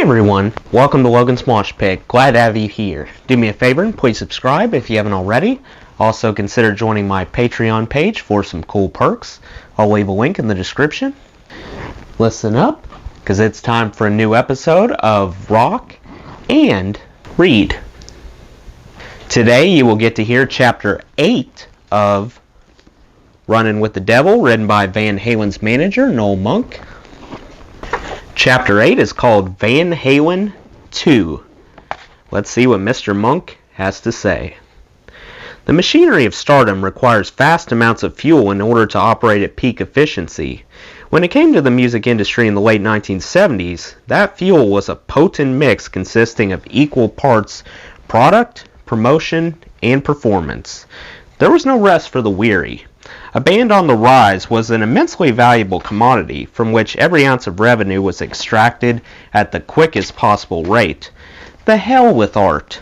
Hey everyone, welcome to Logan's Mosh Pit. Glad to have you here. Do me a favor and please subscribe if you haven't already. Also consider joining my Patreon page for some cool perks. I'll leave a link in the description. Listen up, because it's time for a new episode of Rock and Read. Today you will get to hear Chapter 8 of Runnin With The Devil, written by Van Halen's manager, Noel Monk. Chapter 8 is called Van Halen II. Let's see what Mr. Monk has to say. The machinery of stardom requires vast amounts of fuel in order to operate at peak efficiency. When it came to the music industry in the late 1970s, that fuel was a potent mix consisting of equal parts product, promotion, and performance. There was no rest for the weary. A band on the rise was an immensely valuable commodity from which every ounce of revenue was extracted at the quickest possible rate. The hell with art,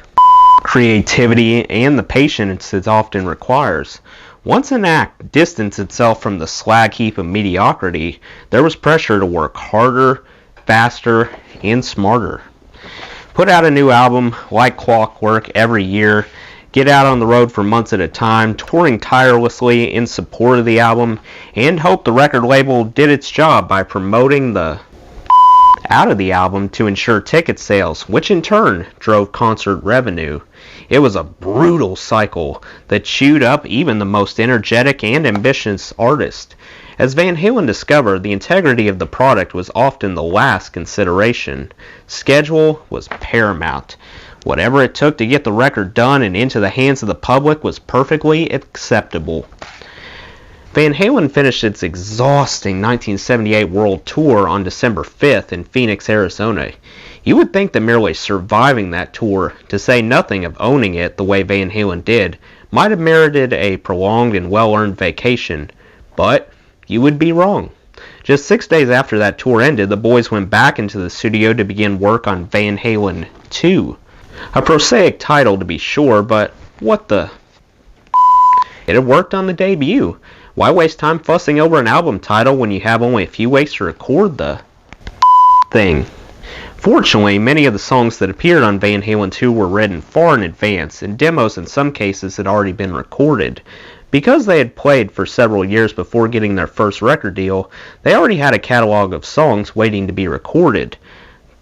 creativity, and the patience it often requires. Once an act distanced itself from the slag heap of mediocrity, there was pressure to work harder, faster, and smarter. Put out a new album like clockwork every year, get out on the road for months at a time, touring tirelessly in support of the album, and hope the record label did its job by promoting the out of the album to ensure ticket sales, which in turn drove concert revenue. It was a brutal cycle that chewed up even the most energetic and ambitious artist. As Van Halen discovered, the integrity of the product was often the last consideration. Schedule was paramount. Whatever it took to get the record done and into the hands of the public was perfectly acceptable. Van Halen finished its exhausting 1978 world tour on December 5th in Phoenix, Arizona. You would think that merely surviving that tour, to say nothing of owning it the way Van Halen did, might have merited a prolonged and well-earned vacation. But you would be wrong. Just 6 days after that tour ended, the boys went back into the studio to begin work on Van Halen II. A prosaic title to be sure, but what the... It had worked on the debut. Why waste time fussing over an album title when you have only a few weeks to record the thing? Fortunately, many of the songs that appeared on Van Halen II were written far in advance, and demos in some cases had already been recorded. Because they had played for several years before getting their first record deal, they already had a catalog of songs waiting to be recorded.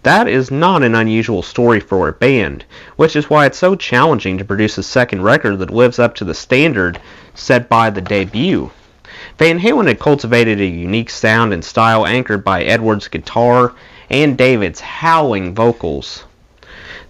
That is not an unusual story for a band, which is why it's so challenging to produce a second record that lives up to the standard set by the debut. Van Halen had cultivated a unique sound and style anchored by Edwards' guitar and David's howling vocals.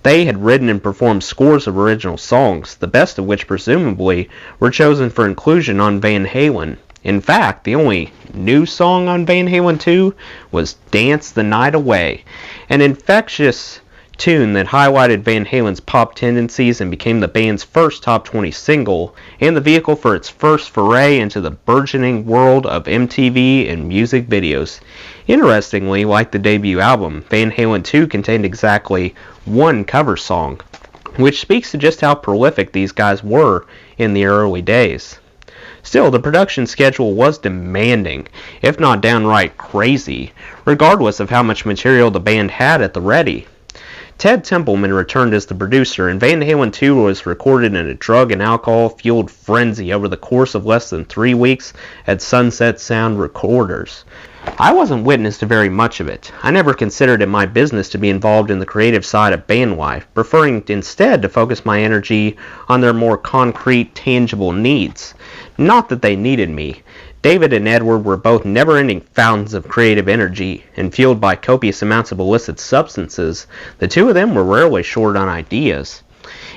They had written and performed scores of original songs, the best of which presumably were chosen for inclusion on Van Halen. In fact, the only new song on Van Halen 2 was Dance the Night Away, an infectious tune that highlighted Van Halen's pop tendencies and became the band's first top 20 single, and the vehicle for its first foray into the burgeoning world of MTV and music videos. Interestingly, like the debut album, Van Halen 2 contained exactly one cover song, which speaks to just how prolific these guys were in the early days. Still, the production schedule was demanding, if not downright crazy, regardless of how much material the band had at the ready. Ted Templeman returned as the producer, and Van Halen 2 was recorded in a drug and alcohol-fueled frenzy over the course of less than 3 weeks at Sunset Sound Recorders. I wasn't witness to very much of it. I never considered it my business to be involved in the creative side of band life, preferring instead to focus my energy on their more concrete, tangible needs. Not that they needed me. David and Edward were both never-ending fountains of creative energy, and fueled by copious amounts of illicit substances, the two of them were rarely short on ideas.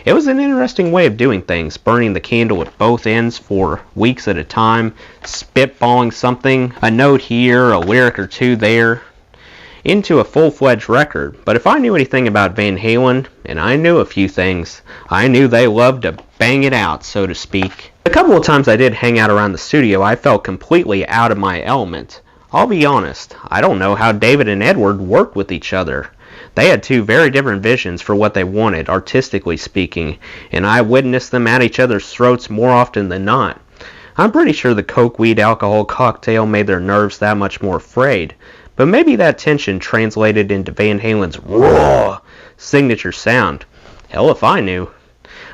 It was an interesting way of doing things, burning the candle at both ends for weeks at a time, spitballing something, a note here, a lyric or two there, into a full-fledged record. But if I knew anything about Van Halen, and I knew a few things, I knew they loved to bang it out, so to speak. A couple of times I did hang out around the studio, I felt completely out of my element. I'll be honest, I don't know how David and Edward worked with each other. They had two very different visions for what they wanted, artistically speaking, and I witnessed them at each other's throats more often than not. I'm pretty sure the coke, weed, alcohol cocktail made their nerves that much more frayed. But maybe that tension translated into Van Halen's raw signature sound. Hell if I knew.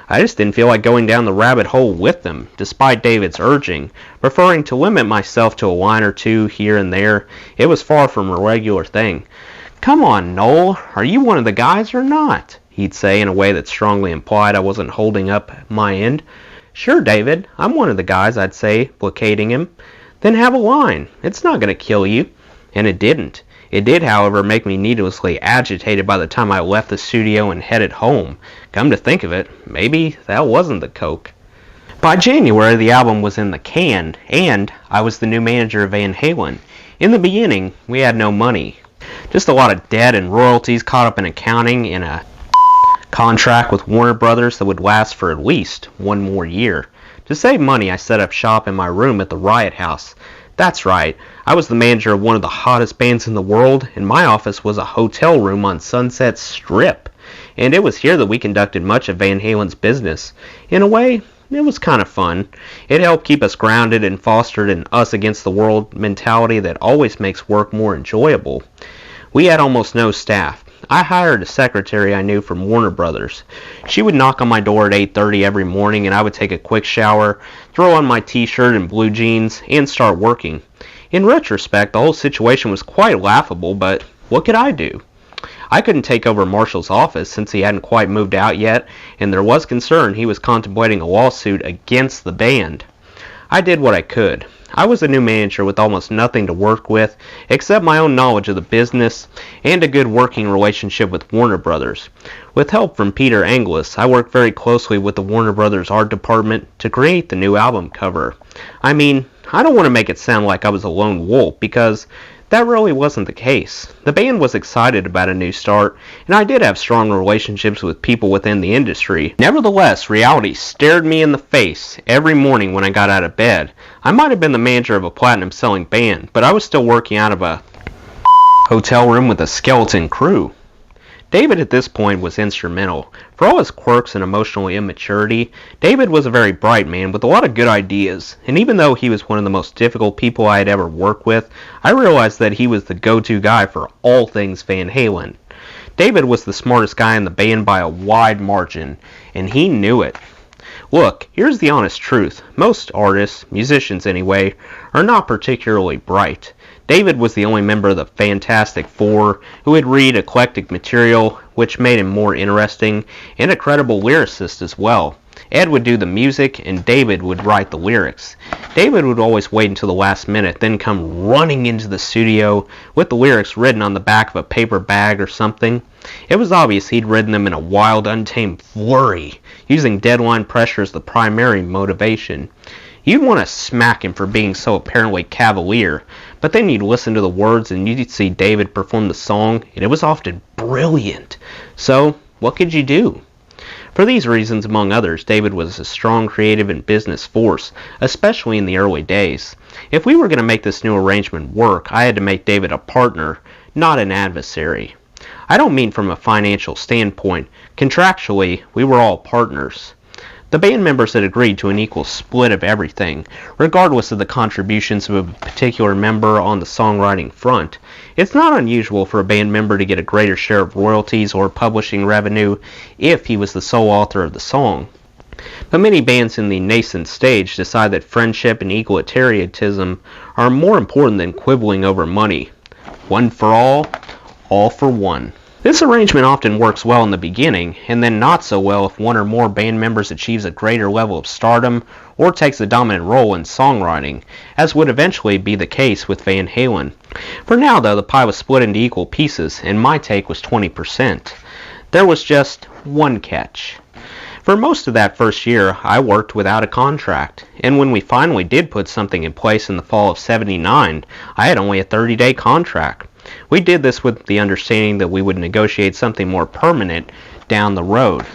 I just didn't feel like going down the rabbit hole with them, despite David's urging, preferring to limit myself to a line or two here and there. It was far from a regular thing. "Come on, Noel, are you one of the guys or not?" he'd say in a way that strongly implied I wasn't holding up my end. "Sure, David, I'm one of the guys," I'd say, placating him. "Then have a line. It's not going to kill you." And it didn't. It did, however, make me needlessly agitated by the time I left the studio and headed home. Come to think of it, maybe that wasn't the coke. By January, the album was in the can, and I was the new manager of Van Halen. In the beginning, we had no money. Just a lot of debt and royalties caught up in accounting and a contract with Warner Brothers that would last for at least one more year. To save money, I set up shop in my room at the Riot House. That's right, I was the manager of one of the hottest bands in the world, and my office was a hotel room on Sunset Strip. And it was here that we conducted much of Van Halen's business. In a way, it was kind of fun. It helped keep us grounded and fostered an us-against-the-world mentality that always makes work more enjoyable. We had almost no staff. I hired a secretary I knew from Warner Brothers. She would knock on my door at 8:30 every morning, and I would take a quick shower, throw on my t-shirt and blue jeans, and start working. In retrospect, the whole situation was quite laughable, but what could I do? I couldn't take over Marshall's office since he hadn't quite moved out yet, and there was concern he was contemplating a lawsuit against the band. I did what I could. I was a new manager with almost nothing to work with except my own knowledge of the business and a good working relationship with Warner Brothers. With help from Peter Anglis, I worked very closely with the Warner Brothers art department to create the new album cover. I mean, I don't want to make it sound like I was a lone wolf, because that really wasn't the case. The band was excited about a new start, and I did have strong relationships with people within the industry. Nevertheless, reality stared me in the face every morning when I got out of bed. I might have been the manager of a platinum-selling band, but I was still working out of a hotel room with a skeleton crew. David at this point was instrumental. For all his quirks and emotional immaturity, David was a very bright man with a lot of good ideas, and even though he was one of the most difficult people I had ever worked with, I realized that he was the go-to guy for all things Van Halen. David was the smartest guy in the band by a wide margin, and he knew it. Look, here's the honest truth. Most artists, musicians anyway, are not particularly bright. David was the only member of the Fantastic Four who would read eclectic material, which made him more interesting, and a credible lyricist as well. Ed would do the music, and David would write the lyrics. David would always wait until the last minute, then come running into the studio with the lyrics written on the back of a paper bag or something. It was obvious he'd written them in a wild, untamed flurry, using deadline pressure as the primary motivation. You'd want to smack him for being so apparently cavalier, but then you'd listen to the words and you'd see David perform the song, and it was often brilliant. So, what could you do? For these reasons, among others, David was a strong creative and business force, especially in the early days. If we were going to make this new arrangement work, I had to make David a partner, not an adversary. I don't mean from a financial standpoint. Contractually, we were all partners. The band members had agreed to an equal split of everything, regardless of the contributions of a particular member on the songwriting front. It's not unusual for a band member to get a greater share of royalties or publishing revenue if he was the sole author of the song. But many bands in the nascent stage decide that friendship and egalitarianism are more important than quibbling over money. One for all for one. This arrangement often works well in the beginning, and then not so well if one or more band members achieves a greater level of stardom or takes a dominant role in songwriting, as would eventually be the case with Van Halen. For now, though, the pie was split into equal pieces, and my take was 20%. There was just one catch. For most of that first year, I worked without a contract, and when we finally did put something in place in the fall of '79, I had only a 30-day contract. We did this with the understanding that we would negotiate something more permanent down the road.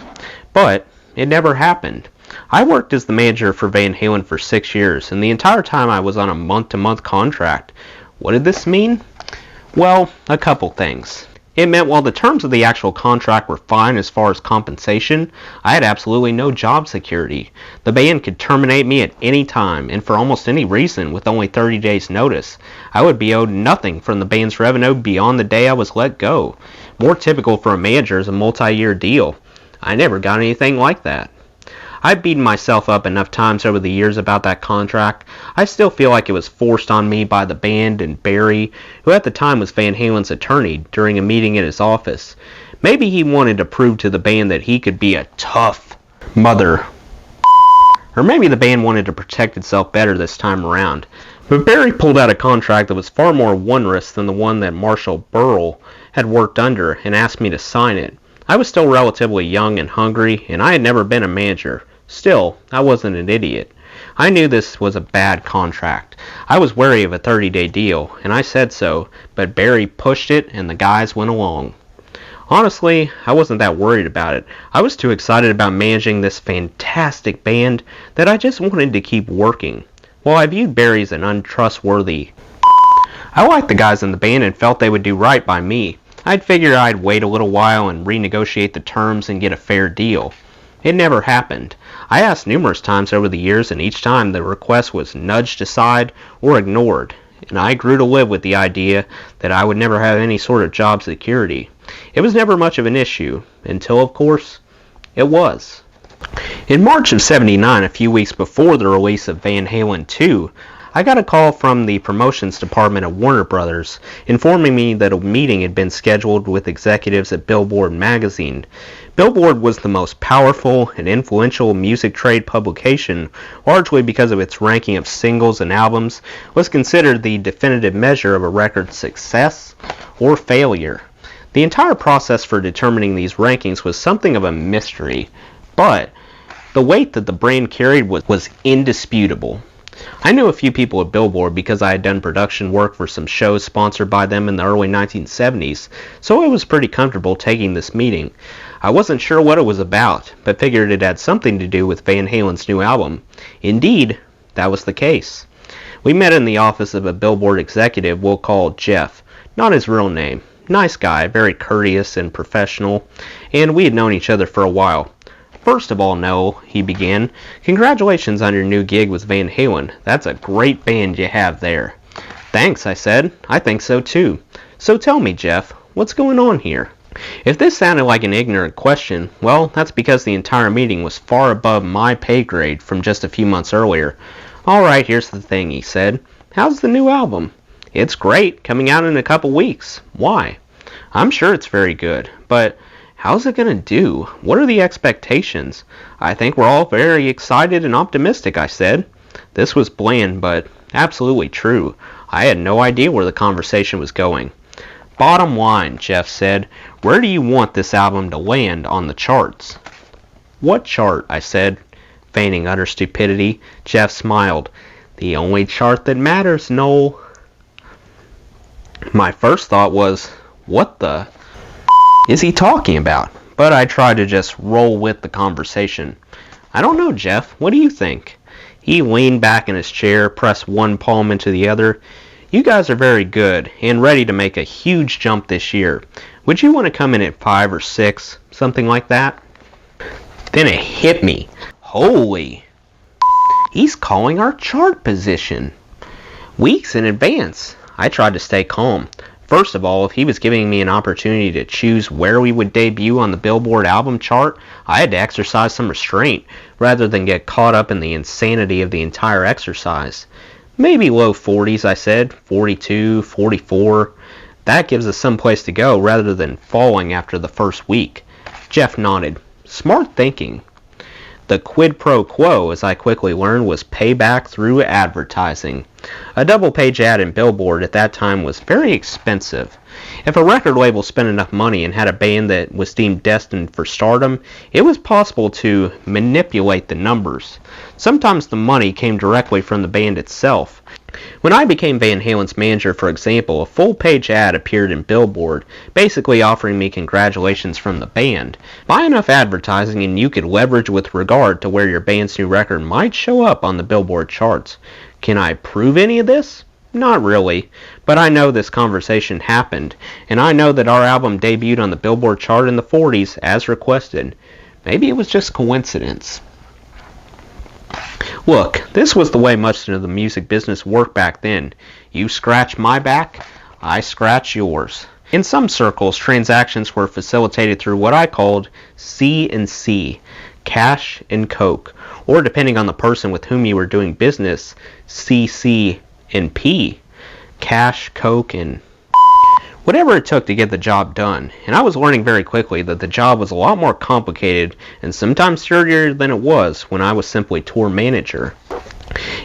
But it never happened. I worked as the manager for Van Halen for 6 years, and the entire time I was on a month-to-month contract. What did this mean? Well, a couple things. It meant while the terms of the actual contract were fine as far as compensation, I had absolutely no job security. The band could terminate me at any time, and for almost any reason, with only 30 days' notice. I would be owed nothing from the band's revenue beyond the day I was let go. More typical for a manager is a multi-year deal. I never got anything like that. I've beaten myself up enough times over the years about that contract. I still feel like it was forced on me by the band and Barry, who at the time was Van Halen's attorney, during a meeting in his office. Maybe he wanted to prove to the band that he could be a tough mother. Or maybe the band wanted to protect itself better this time around. But Barry pulled out a contract that was far more onerous than the one that Marshall Burrell had worked under and asked me to sign it. I was still relatively young and hungry, and I had never been a manager. Still, I wasn't an idiot. I knew this was a bad contract. I was wary of a 30-day deal, and I said so, but Barry pushed it and the guys went along. Honestly, I wasn't that worried about it. I was too excited about managing this fantastic band that I just wanted to keep working. Well, I viewed Barry as an untrustworthy. I liked the guys in the band and felt they would do right by me. I'd figured I'd wait a little while and renegotiate the terms and get a fair deal. It never happened. I asked numerous times over the years, and each time the request was nudged aside or ignored, and I grew to live with the idea that I would never have any sort of job security. It was never much of an issue, until, of course, it was. In March of '79, a few weeks before the release of Van Halen II, I got a call from the promotions department at Warner Brothers informing me that a meeting had been scheduled with executives at Billboard magazine. Billboard was the most powerful and influential music trade publication, largely because of its ranking of singles and albums, was considered the definitive measure of a record's success or failure. The entire process for determining these rankings was something of a mystery, but the weight that the brand carried was indisputable. I knew a few people at Billboard because I had done production work for some shows sponsored by them in the early 1970s, so I was pretty comfortable taking this meeting. I wasn't sure what it was about, but figured it had something to do with Van Halen's new album. Indeed, that was the case. We met in the office of a Billboard executive we'll call Jeff, not his real name. Nice guy, very courteous and professional, and we had known each other for a while. "First of all, Noel," he began, "congratulations on your new gig with Van Halen. That's a great band you have there." "Thanks," I said. "I think so too. So tell me, Jeff, what's going on here?" If this sounded like an ignorant question, well, that's because the entire meeting was far above my pay grade from just a few months earlier. "Alright, here's the thing," he said. "How's the new album?" "It's great, coming out in a couple weeks." "Why?" "I'm sure it's very good, but how's it gonna do? What are the expectations?" "I think we're all very excited and optimistic," I said. This was bland, but absolutely true. I had no idea where the conversation was going. "Bottom line," Jeff said, "where do you want this album to land on the charts?" "What chart?" I said, feigning utter stupidity. Jeff smiled. "The only chart that matters, Noel." My first thought was, what the is he talking about? But I tried to just roll with the conversation. "I don't know, Jeff. What do you think?" He leaned back in his chair, pressed one palm into the other. "You guys are very good and ready to make a huge jump this year. Would you want to come in at 5 or 6, something like that?" Then it hit me. Holy! He's calling our chart position. Weeks in advance. I tried to stay calm. First of all, if he was giving me an opportunity to choose where we would debut on the Billboard album chart, I had to exercise some restraint, rather than get caught up in the insanity of the entire exercise. "Maybe low 40s, I said. 42, 44. That gives us some place to go, rather than falling after the first week." Jeff nodded. "Smart thinking." The quid pro quo, as I quickly learned, was payback through advertising. A double-page ad in Billboard at that time was very expensive. If a record label spent enough money and had a band that was deemed destined for stardom, it was possible to manipulate the numbers. Sometimes the money came directly from the band itself. When I became Van Halen's manager, for example, a full-page ad appeared in Billboard, basically offering me congratulations from the band. Buy enough advertising and you could leverage with regard to where your band's new record might show up on the Billboard charts. Can I prove any of this? Not really, but I know this conversation happened, and I know that our album debuted on the Billboard chart in the 40s as requested. Maybe it was just coincidence. Look, this was the way much of the music business worked back then. You scratch my back, I scratch yours. In some circles, transactions were facilitated through what I called C&C, cash and coke, or depending on the person with whom you were doing business, CC and P, cash, coke, and whatever it took to get the job done. And I was learning very quickly that the job was a lot more complicated and sometimes dirtier than it was when I was simply tour manager.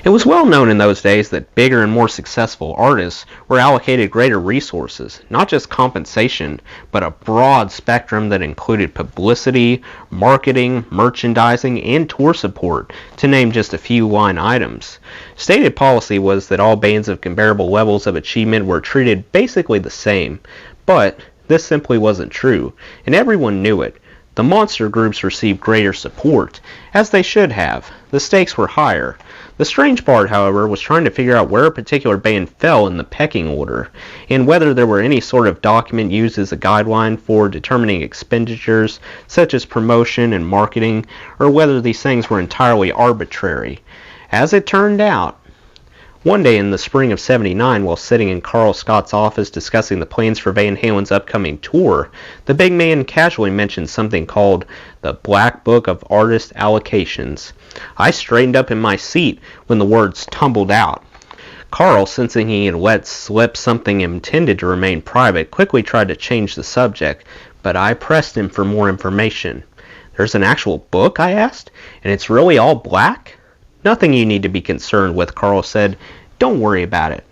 It was well known in those days that bigger and more successful artists were allocated greater resources, not just compensation, but a broad spectrum that included publicity, marketing, merchandising, and tour support, to name just a few line items. Stated policy was that all bands of comparable levels of achievement were treated basically the same, but this simply wasn't true, and everyone knew it. The monster groups received greater support, as they should have. The stakes were higher. The strange part, however, was trying to figure out where a particular band fell in the pecking order, and whether there were any sort of document used as a guideline for determining expenditures, such as promotion and marketing, or whether these things were entirely arbitrary. As it turned out, one day in the spring of '79, while sitting in Carl Scott's office discussing the plans for Van Halen's upcoming tour, the big man casually mentioned something called the Black Book of Artist Allocations. I straightened up in my seat when the words tumbled out. Carl, sensing he had let slip something intended to remain private, quickly tried to change the subject, but I pressed him for more information. "There's an actual book?" I asked, "and it's really all black?" "Nothing you need to be concerned with," Carl said. "Don't worry about it."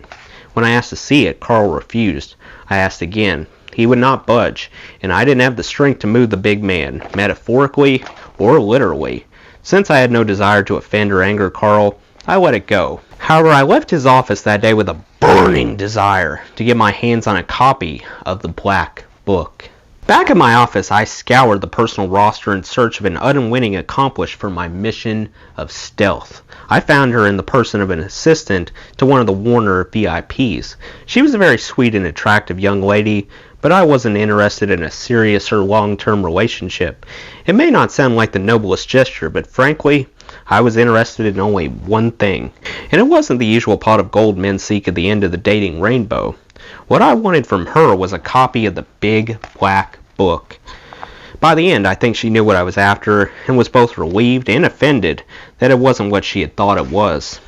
When I asked to see it, Carl refused. I asked again. He would not budge, and I didn't have the strength to move the big man, metaphorically or literally. Since I had no desire to offend or anger Carl, I let it go. However, I left his office that day with a burning desire to get my hands on a copy of the Black Book. Back at my office, I scoured the personal roster in search of an unwitting accomplice for my mission of stealth. I found her in the person of an assistant to one of the Warner VIPs. She was a very sweet and attractive young lady, but I wasn't interested in a serious or long-term relationship. It may not sound like the noblest gesture, but frankly, I was interested in only one thing, and it wasn't the usual pot of gold men seek at the end of the dating rainbow. What I wanted from her was a copy of the Big Black Book. By the end, I think she knew what I was after, and was both relieved and offended that it wasn't what she had thought it was.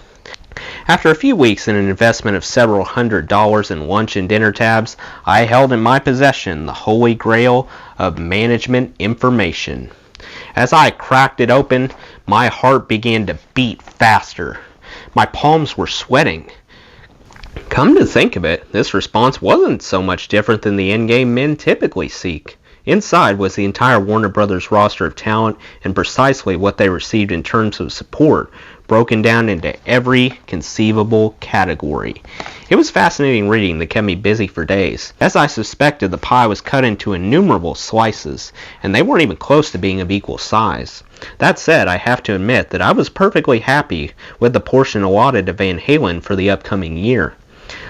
After a few weeks and an investment of several $100s in lunch and dinner tabs, I held in my possession the holy grail of management information. As I cracked it open, my heart began to beat faster. My palms were sweating. Come to think of it, this response wasn't so much different than the endgame men typically seek. Inside was the entire Warner Brothers roster of talent and precisely what they received in terms of support, broken down into every conceivable category. It was fascinating reading that kept me busy for days. As I suspected, the pie was cut into innumerable slices, and they weren't even close to being of equal size. That said, I have to admit that I was perfectly happy with the portion allotted to Van Halen for the upcoming year.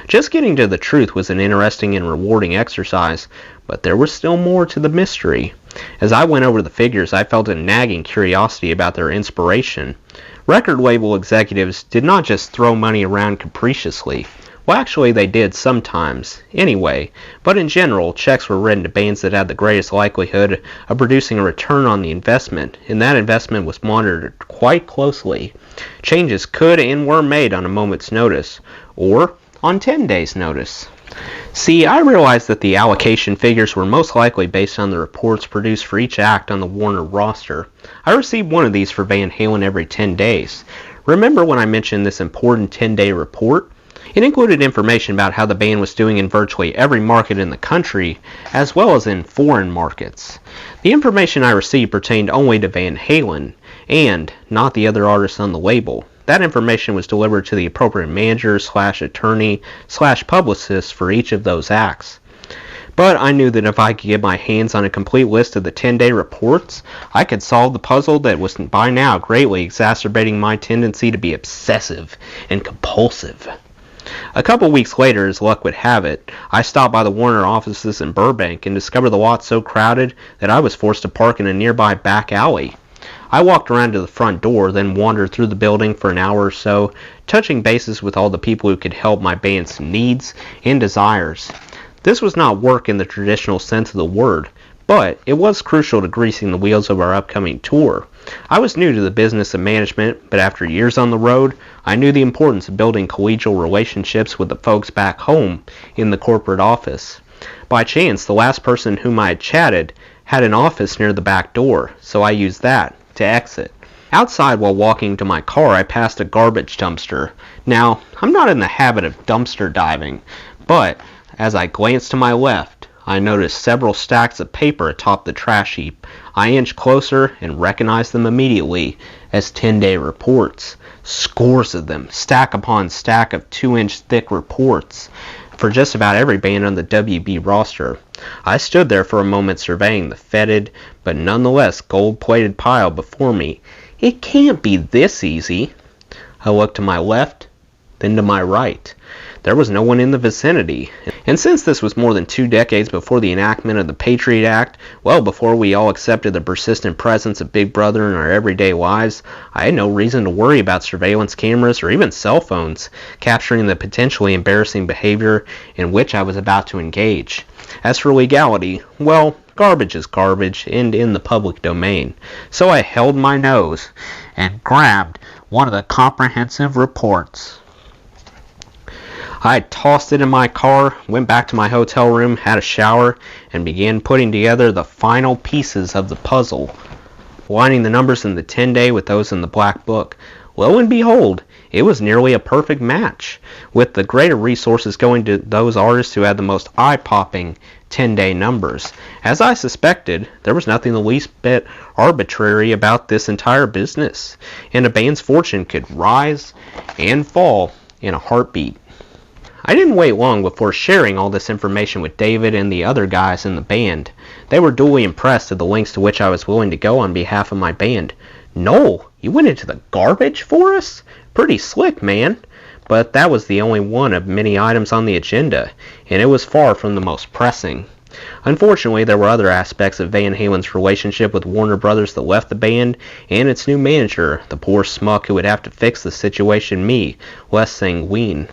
Just getting to the truth was an interesting and rewarding exercise, but there was still more to the mystery. As I went over the figures, I felt a nagging curiosity about their inspiration. Record label executives did not just throw money around capriciously. Well, actually, they did sometimes, anyway, but in general, checks were written to bands that had the greatest likelihood of producing a return on the investment, and that investment was monitored quite closely. Changes could and were made on a moment's notice, or on 10 days' notice. See, I realized that the allocation figures were most likely based on the reports produced for each act on the Warner roster. I received one of these for Van Halen every 10 days. Remember when I mentioned this important 10-day report? It included information about how the band was doing in virtually every market in the country, as well as in foreign markets. The information I received pertained only to Van Halen, and not the other artists on the label. That information was delivered to the appropriate manager/attorney/publicist for each of those acts. But I knew that if I could get my hands on a complete list of the 10-day reports, I could solve the puzzle that was by now greatly exacerbating my tendency to be obsessive and compulsive. A couple weeks later, as luck would have it, I stopped by the Warner offices in Burbank and discovered the lot so crowded that I was forced to park in a nearby back alley. I walked around to the front door, then wandered through the building for an hour or so, touching bases with all the people who could help my band's needs and desires. This was not work in the traditional sense of the word, but it was crucial to greasing the wheels of our upcoming tour. I was new to the business of management, but after years on the road, I knew the importance of building collegial relationships with the folks back home in the corporate office. By chance, the last person whom I had chatted had an office near the back door, so I used that to exit. Outside, while walking to my car, I passed a garbage dumpster. Now, I'm not in the habit of dumpster diving, but as I glanced to my left, I noticed several stacks of paper atop the trash heap. I inched closer and recognized them immediately as 10-day reports. Scores of them, stack upon stack of 2-inch thick reports for just about every band on the WB roster. I stood there for a moment surveying the fetid, but nonetheless gold-plated pile before me. It can't be this easy. I looked to my left, then to my right. There was no one in the vicinity. And since this was more than 2 decades before the enactment of the Patriot Act, well before we all accepted the persistent presence of Big Brother in our everyday lives, I had no reason to worry about surveillance cameras or even cell phones capturing the potentially embarrassing behavior in which I was about to engage. As for legality, well, garbage is garbage and in the public domain. So I held my nose and grabbed one of the comprehensive reports. I tossed it in my car, went back to my hotel room, had a shower, and began putting together the final pieces of the puzzle, aligning the numbers in the 10-day with those in the black book. Lo and behold, it was nearly a perfect match, with the greater resources going to those artists who had the most eye-popping 10-day numbers. As I suspected, there was nothing the least bit arbitrary about this entire business, and a band's fortune could rise and fall in a heartbeat. I didn't wait long before sharing all this information with David and the other guys in the band. They were duly impressed at the lengths to which I was willing to go on behalf of my band. "Noel, you went into the garbage for us? Pretty slick, man." But that was the only one of many items on the agenda, and it was far from the most pressing. Unfortunately, there were other aspects of Van Halen's relationship with Warner Brothers that left the band and its new manager, the poor smuck who would have to fix the situation, me, less sanguine.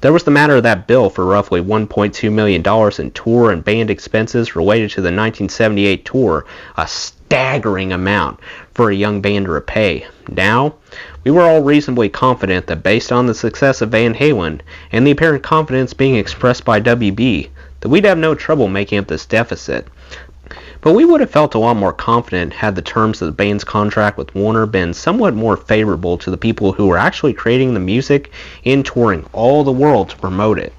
There was the matter of that bill for roughly $1.2 million in tour and band expenses related to the 1978 tour, a staggering amount for a young band to repay. Now, we were all reasonably confident that based on the success of Van Halen and the apparent confidence being expressed by WB, that we'd have no trouble making up this deficit. But we would have felt a lot more confident had the terms of the band's contract with Warner been somewhat more favorable to the people who were actually creating the music and touring all the world to promote it.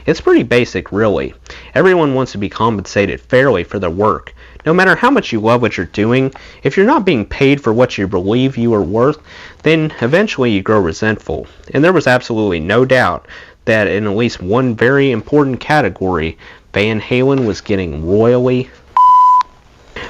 It's pretty basic, really. Everyone wants to be compensated fairly for their work. No matter how much you love what you're doing, if you're not being paid for what you believe you are worth, then eventually you grow resentful. And there was absolutely no doubt that in at least one very important category, Van Halen was getting royally.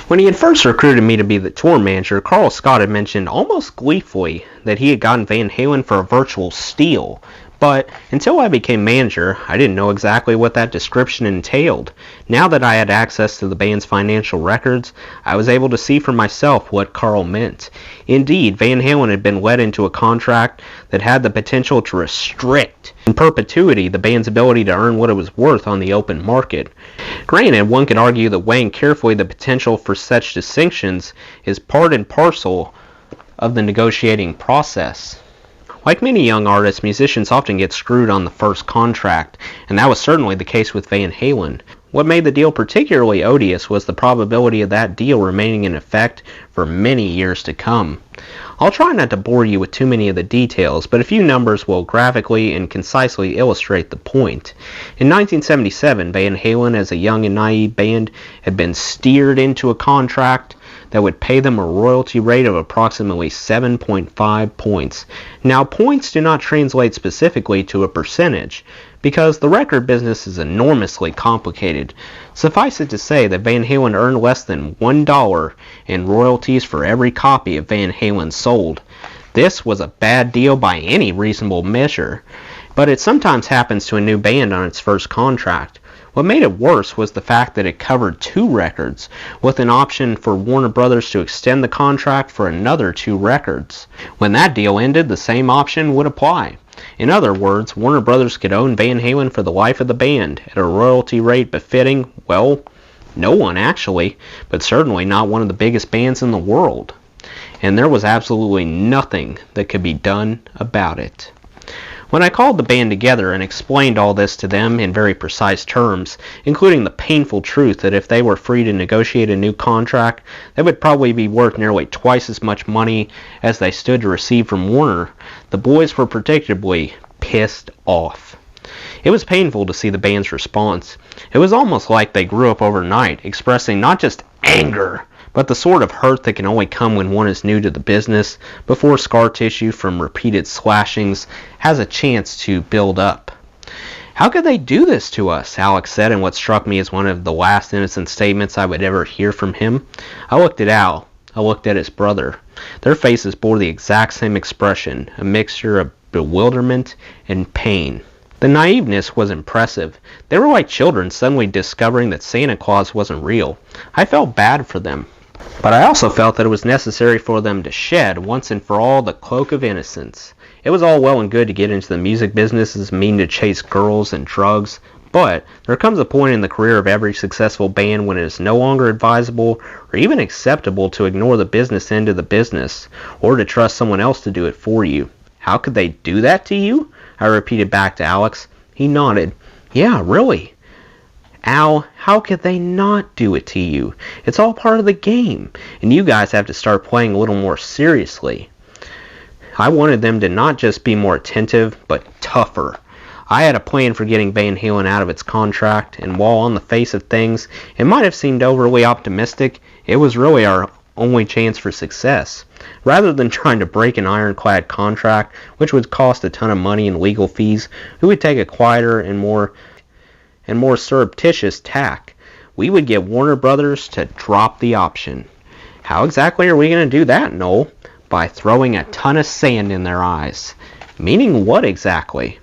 When he had first recruited me to be the tour manager, Carl Scott had mentioned almost gleefully that he had gotten Van Halen for a virtual steal. But until I became manager, I didn't know exactly what that description entailed. Now that I had access to the band's financial records, I was able to see for myself what Carl meant. Indeed, Van Halen had been led into a contract that had the potential to restrict in perpetuity the band's ability to earn what it was worth on the open market. Granted, one could argue that weighing carefully the potential for such distinctions is part and parcel of the negotiating process. Like many young artists, musicians often get screwed on the first contract, and that was certainly the case with Van Halen. What made the deal particularly odious was the probability of that deal remaining in effect for many years to come. I'll try not to bore you with too many of the details, but a few numbers will graphically and concisely illustrate the point. In 1977, Van Halen, as a young and naive band, had been steered into a contract that would pay them a royalty rate of approximately 7.5 points. Now, points do not translate specifically to a percentage, because the record business is enormously complicated. Suffice it to say that Van Halen earned less than $1 in royalties for every copy of Van Halen sold. This was a bad deal by any reasonable measure. But it sometimes happens to a new band on its first contract. What made it worse was the fact that it covered 2 records, with an option for Warner Brothers to extend the contract for another 2 records. When that deal ended, the same option would apply. In other words, Warner Brothers could own Van Halen for the life of the band, at a royalty rate befitting, well, no one actually, but certainly not one of the biggest bands in the world. And there was absolutely nothing that could be done about it. When I called the band together and explained all this to them in very precise terms, including the painful truth that if they were free to negotiate a new contract, they would probably be worth nearly twice as much money as they stood to receive from Warner, the boys were predictably pissed off. It was painful to see the band's response. It was almost like they grew up overnight, expressing not just anger, but the sort of hurt that can only come when one is new to the business, before scar tissue from repeated slashings has a chance to build up. "How could they do this to us?" Alex said in what struck me as one of the last innocent statements I would ever hear from him. I looked at Al. I looked at his brother. Their faces bore the exact same expression, a mixture of bewilderment and pain. The naiveness was impressive. They were like children suddenly discovering that Santa Claus wasn't real. I felt bad for them. But I also felt that it was necessary for them to shed, once and for all, the cloak of innocence. It was all well and good to get into the music business as a means to chase girls and drugs, but there comes a point in the career of every successful band when it is no longer advisable or even acceptable to ignore the business end of the business, or to trust someone else to do it for you. "How could they do that to you?" I repeated back to Alex. He nodded. "Yeah, really." "Al, how could they not do it to you? It's all part of the game, and you guys have to start playing a little more seriously." I wanted them to not just be more attentive, but tougher. I had a plan for getting Van Halen out of its contract, and while on the face of things it might have seemed overly optimistic, it was really our only chance for success. Rather than trying to break an ironclad contract, which would cost a ton of money in legal fees, we would take a quieter and more surreptitious tack. We would get Warner Brothers to drop the option. How exactly are we going to do that, Noel? By throwing a ton of sand in their eyes. Meaning what exactly?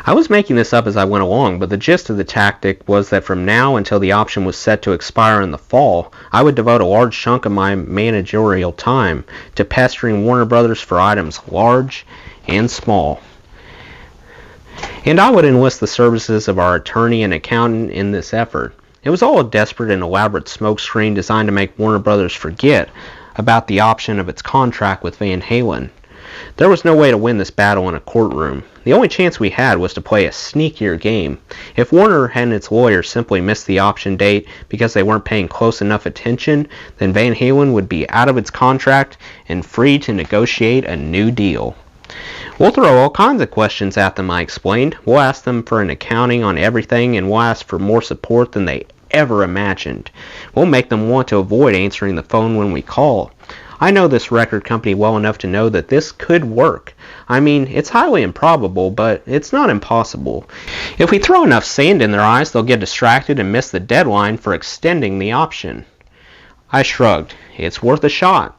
I was making this up as I went along, but the gist of the tactic was that from now until the option was set to expire in the fall, I would devote a large chunk of my managerial time to pestering Warner Brothers for items large and small. And I would enlist the services of our attorney and accountant in this effort. It was all a desperate and elaborate smokescreen designed to make Warner Brothers forget about the option of its contract with Van Halen. There was no way to win this battle in a courtroom. The only chance we had was to play a sneakier game. If Warner and its lawyers simply missed the option date because they weren't paying close enough attention, then Van Halen would be out of its contract and free to negotiate a new deal. "We'll throw all kinds of questions at them," I explained. "We'll ask them for an accounting on everything, and we'll ask for more support than they ever imagined. We'll make them want to avoid answering the phone when we call. I know this record company well enough to know that this could work. I mean, it's highly improbable, but it's not impossible. If we throw enough sand in their eyes, they'll get distracted and miss the deadline for extending the option." I shrugged. It's worth a shot.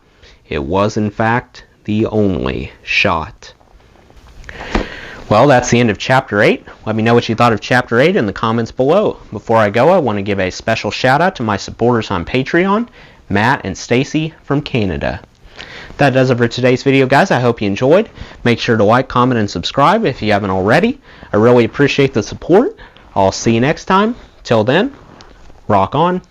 It was, in fact, the only shot. Well, that's the end of Chapter 8. Let me know what you thought of Chapter 8 in the comments below. Before I go, I want to give a special shout out to my supporters on Patreon, Matt and Stacy from Canada. That does it for today's video, guys. I hope you enjoyed. Make sure to like, comment, and subscribe if you haven't already. I really appreciate the support. I'll see you next time. Till then, rock on.